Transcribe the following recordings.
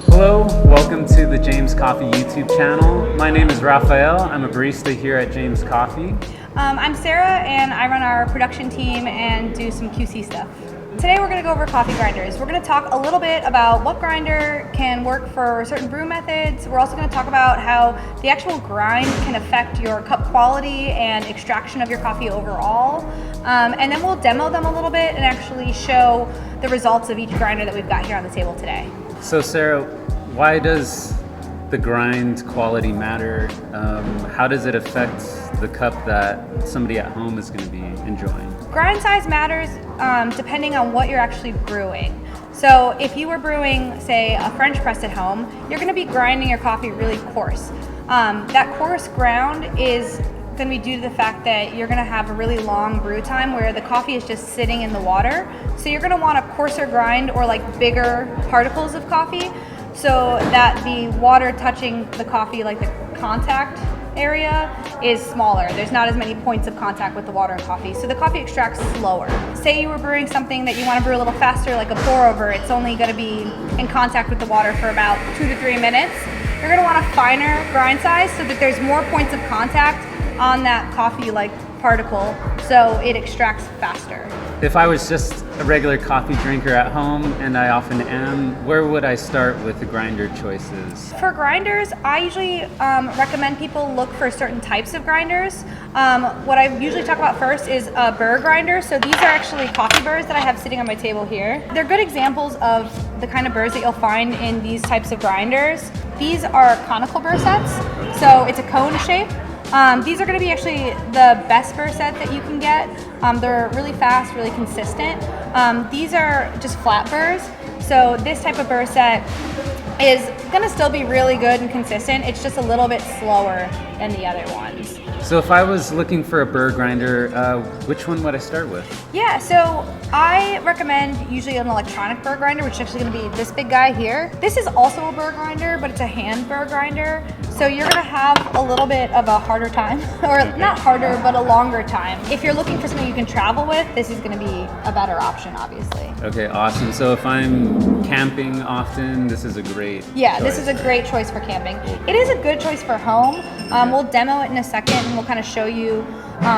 Hello, welcome to the James Coffee YouTube channel. My name is Raphael. I'm a barista here at James Coffee. I'm Sarah, and I run our production team and do some QC stuff. Today we're going to go over coffee grinders. We're going to talk a little bit about what grinder can work for certain brew methods. We're also going to talk about how the actual grind can affect your cup quality and extraction of your coffee overall. And then we'll demo them a little bit and actually show the results of each grinder that we've got here on the table today. So Sarah, why does the grind quality matter? How does it affect the cup that somebody at home is going to be enjoying? Grind size matters depending on what you're actually brewing. So if you were brewing, say, a French press at home, you're going to be grinding your coffee really coarse. That coarse ground is going to be due to the fact that you're going to have a really long brew time where the coffee is just sitting in the water. So you're going to want a coarser grind or like bigger particles of coffee so that the water touching the coffee, like the contact area, is smaller. There's not as many points of contact with the water and coffee, so the coffee extracts slower. Say you were brewing something that you want to brew a little faster, like a pour over, it's only going to be in contact with the water for about 2 to 3 minutes. You're going to want a finer grind size so that there's more points of contact on that coffee like particle, so it extracts faster. If I was just a regular coffee drinker at home, and I often am, where would I start with the grinder choices? For grinders, I usually recommend people look for certain types of grinders. What I usually talk about first is a burr grinder. So these are actually coffee burrs that I have sitting on my table here. They're good examples of the kind of burrs that you'll find in these types of grinders. These are conical burr sets, so it's a cone shape. These are going to be actually the best burr set that you can get. They're really fast, really consistent. These are just flat burrs. So this type of burr set is going to still be really good and consistent. It's just a little bit slower than the other ones. So if I was looking for a burr grinder, which one would I start with? Yeah, so I recommend usually an electronic burr grinder, which is actually going to be this big guy here. This is also a burr grinder, but it's a hand burr grinder. So you're going to have a little bit of a harder time, or not harder, but a longer time. If you're looking for something you can travel with, this is going to be a better option, obviously. Okay, awesome. So if I'm camping often, this is a great choice. This is a great choice for camping. It is a good choice for home. We'll demo it in a second, and we'll kind of show you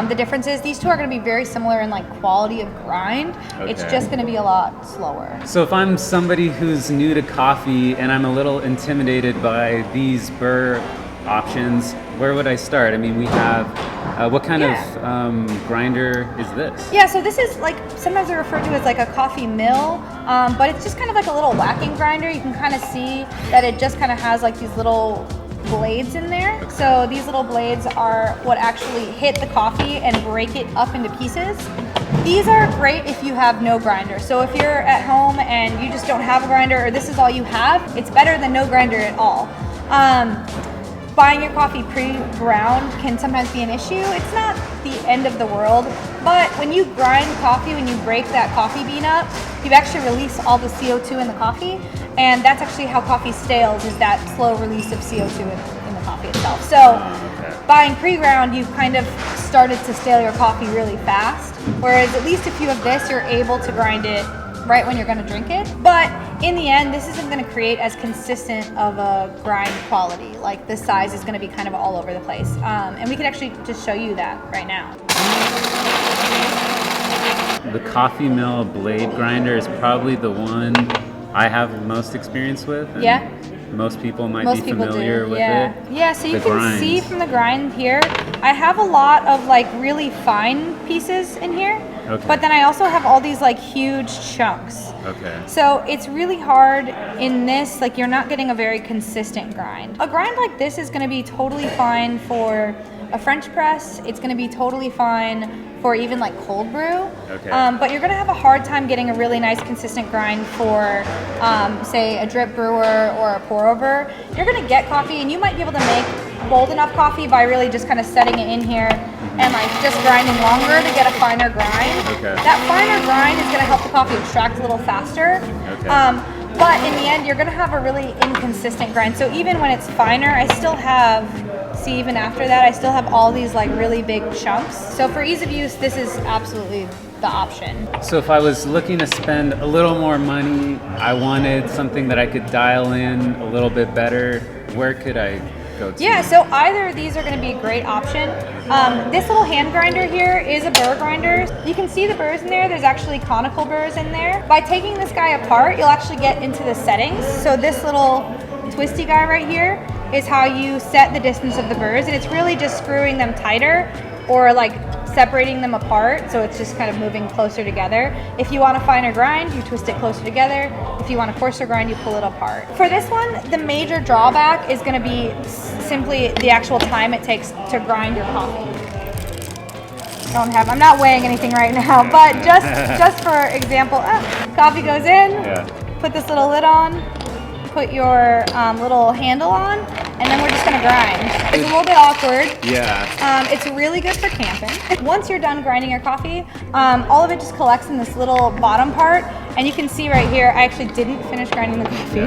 the differences. These two are going to be very similar in like quality of grind. Okay. It's just going to be a lot slower. So if I'm somebody who's new to coffee and I'm a little intimidated by these burr options, where would I start? I mean, we have, what kind of grinder is this? Yeah, so this is like, sometimes they're referred to as like a coffee mill, but it's just kind of like a little whacking grinder. You can kind of see that it just kind of has like these little blades in there. So these little blades are what actually hit the coffee and break it up into pieces. These are great if you have no grinder. So if you're at home and you just don't have a grinder, or this is all you have, it's better than no grinder at all. Buying your coffee pre-ground can sometimes be an issue. It's not the end of the world, but when you grind coffee, when you break that coffee bean up, you actually release all the CO2 in the coffee, and that's actually how coffee stales, is that slow release of CO2 in the coffee itself. So buying pre-ground, you've kind of started to stale your coffee really fast, whereas at least if you have this, you're able to grind it right when you're going to drink it. But in the end, this isn't going to create as consistent of a grind quality. Like this size is going to be kind of all over the place. And we can actually just show you that right now. The coffee mill blade grinder is probably the one I have most experience with. Yeah. Most people might be familiar with it. Yeah, so you can see from the grind here, I have a lot of like really fine pieces in here. Okay. But then I also have all these like huge chunks. Okay. So it's really hard in this, like you're not getting a very consistent grind. A grind like this is gonna be totally fine for a French press. It's gonna be totally fine for even like cold brew. Okay. But you're gonna have a hard time getting a really nice consistent grind for say a drip brewer or a pour over. You're gonna get coffee, and you might be able to make bold enough coffee by really just kind of setting it in here and like just grinding longer to get a finer grind. Okay. That finer grind is going to help the coffee extract a little faster. Okay. But in the end, you're going to have a really inconsistent grind. So even when it's finer, I still have, see, even after that, I still have all these like really big chunks. So for ease of use, this is absolutely the option. So if I was looking to spend a little more money, I wanted something that I could dial in a little bit better, where could I go to? Yeah, so either of these are going to be a great option. This little hand grinder here is a burr grinder. You can see the burrs in there. There's actually conical burrs in there. By taking this guy apart, you'll actually get into the settings. So this little twisty guy right here is how you set the distance of the burrs, and it's really just screwing them tighter or like separating them apart, so it's just kind of moving closer together. If you want a finer grind, you twist it closer together. If you want a coarser grind, you pull it apart. For this one, the major drawback is going to be simply the actual time it takes to grind your coffee. I'm not weighing anything right now, but just for example, coffee goes in, put this little lid on, put your little handle on, and then we're just gonna grind. It's a little bit awkward. Yeah. It's really good for camping. Once you're done grinding your coffee, all of it just collects in this little bottom part, and you can see right here, I actually didn't finish grinding the coffee.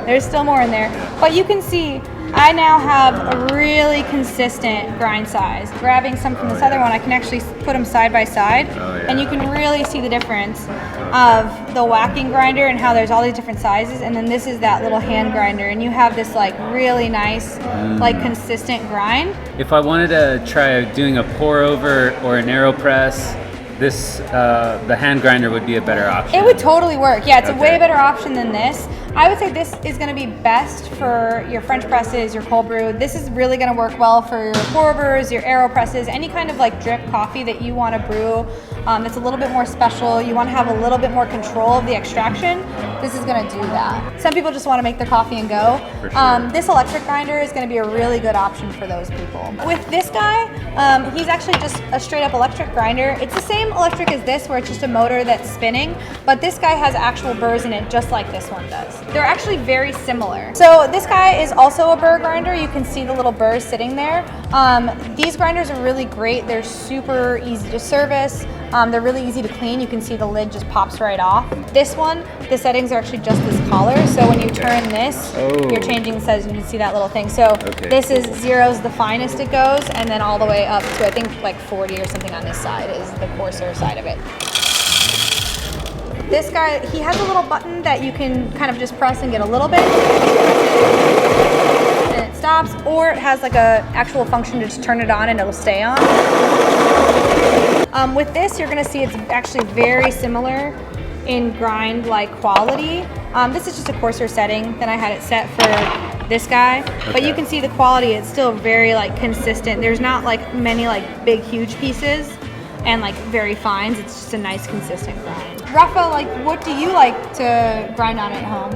There's still more in there, but you can see I now have a really consistent grind size. Grabbing some from this other one, I can actually put them side by side, and you can really see the difference of the whacking grinder and how there's all these different sizes, and then this is that little hand grinder, and you have this like really nice, like consistent grind. If I wanted to try doing a pour over or an AeroPress, this the hand grinder would be a better option. It would totally work. Yeah, it's a way better option than this. I would say this is going to be best for your French presses, your cold brew. This is really going to work well for your pour overs, your AeroPresses, any kind of like drip coffee that you want to brew that's a little bit more special. You want to have a little bit more control of the extraction. This is going to do that. Some people just want to make their coffee and go. For sure. This electric grinder is going to be a really good option for those people. With this guy, he's actually just a straight up electric grinder. It's the same electric as this, where it's just a motor that's spinning, but this guy has actual burrs in it just like this one does. They're actually very similar. So this guy is also a burr grinder. You can see the little burrs sitting there. These grinders are really great. They're super easy to service. They're really easy to clean. You can see the lid just pops right off. This one, the settings are actually just this collar. So when you turn this, you're changing the settings. You can see that little thing. So this is 0's the finest it goes, and then all the way up to I think like 40 or something on this side is the coarser side of it. This guy, he has a little button that you can kind of just press and get a little bit, and it stops, or it has like a actual function to just turn it on and it'll stay on. With this, you're gonna see it's actually very similar in grind-like quality. This is just a coarser setting than I had it set for this guy, but you can see the quality, it's still very like consistent. There's not like many like big, huge pieces and like very fines. It's just a nice consistent grind. Rafa, like what do you like to grind on at home?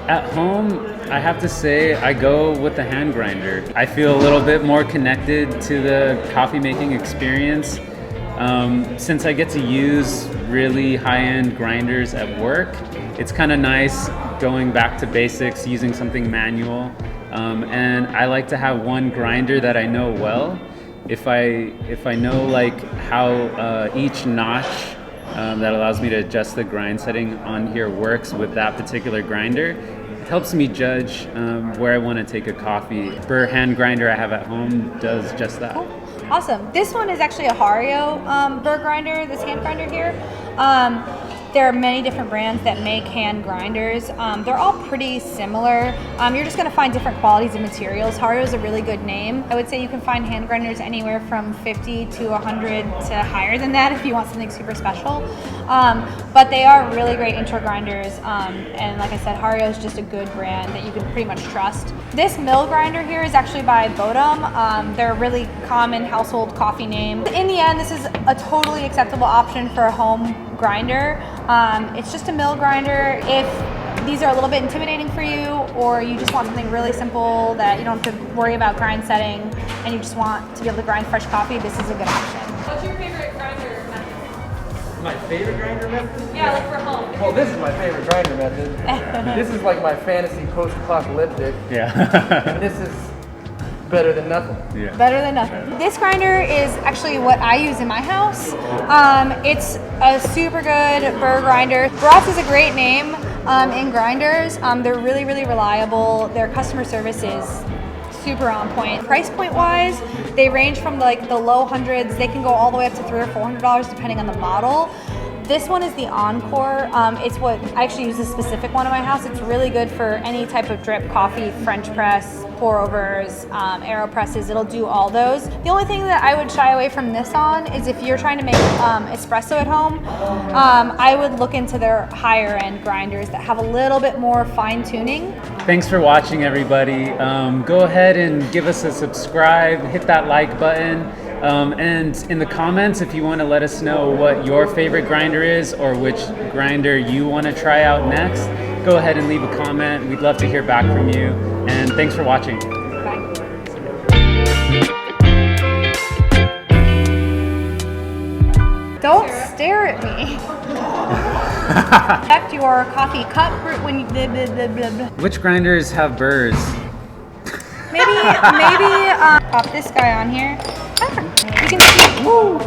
At home, I have to say I go with the hand grinder. I feel a little bit more connected to the coffee making experience. Since I get to use really high-end grinders at work, it's kind of nice going back to basics, using something manual. And I like to have one grinder that I know well. If I know like how each notch that allows me to adjust the grind setting on here works with that particular grinder, it helps me judge where I want to take a coffee. Burr hand grinder I have at home does just that. Cool. Awesome. This one is actually a Hario burr grinder, this hand grinder here. There are many different brands that make hand grinders. They're all pretty similar. You're just gonna find different qualities of materials. Hario is a really good name. I would say you can find hand grinders anywhere from 50 to 100 to higher than that if you want something super special. But they are really great intro grinders. And like I said, Hario is just a good brand that you can pretty much trust. This mill grinder here is actually by Bodum. They're a really common household coffee name. In the end, this is a totally acceptable option for a home grinder. It's just a mill grinder. If these are a little bit intimidating for you, or you just want something really simple that you don't have to worry about grind setting, and you just want to be able to grind fresh coffee, this is a good option. What's your favorite grinder method? My favorite grinder method? Yeah, like for home. Well, this is my favorite grinder method. This is like my fantasy post-apocalyptic. Yeah. And this is Better than nothing. Yeah. Better than nothing. This grinder is actually what I use in my house. It's a super good burr grinder. Baratza is a great name in grinders. They're really, really reliable. Their customer service is super on point. Price point wise, they range from like the low hundreds. They can go all the way up to $300 or $400 depending on the model. This one is the Encore. It's what I actually use, a specific one in my house. It's really good for any type of drip, coffee, French press, pour overs, AeroPresses. It'll do all those. The only thing that I would shy away from this on is if you're trying to make espresso at home, I would look into their higher end grinders that have a little bit more fine tuning. Thanks for watching, everybody. Go ahead and give us a subscribe, hit that like button. And in the comments, if you want to let us know what your favorite grinder is or which grinder you want to try out next, go ahead and leave a comment. We'd love to hear back from you. And thanks for watching. Bye. Don't stare at me. Check your coffee cup when you blah, blah, blah, blah, blah. Which grinders have burrs? Maybe pop this guy on here. You can see. Woo.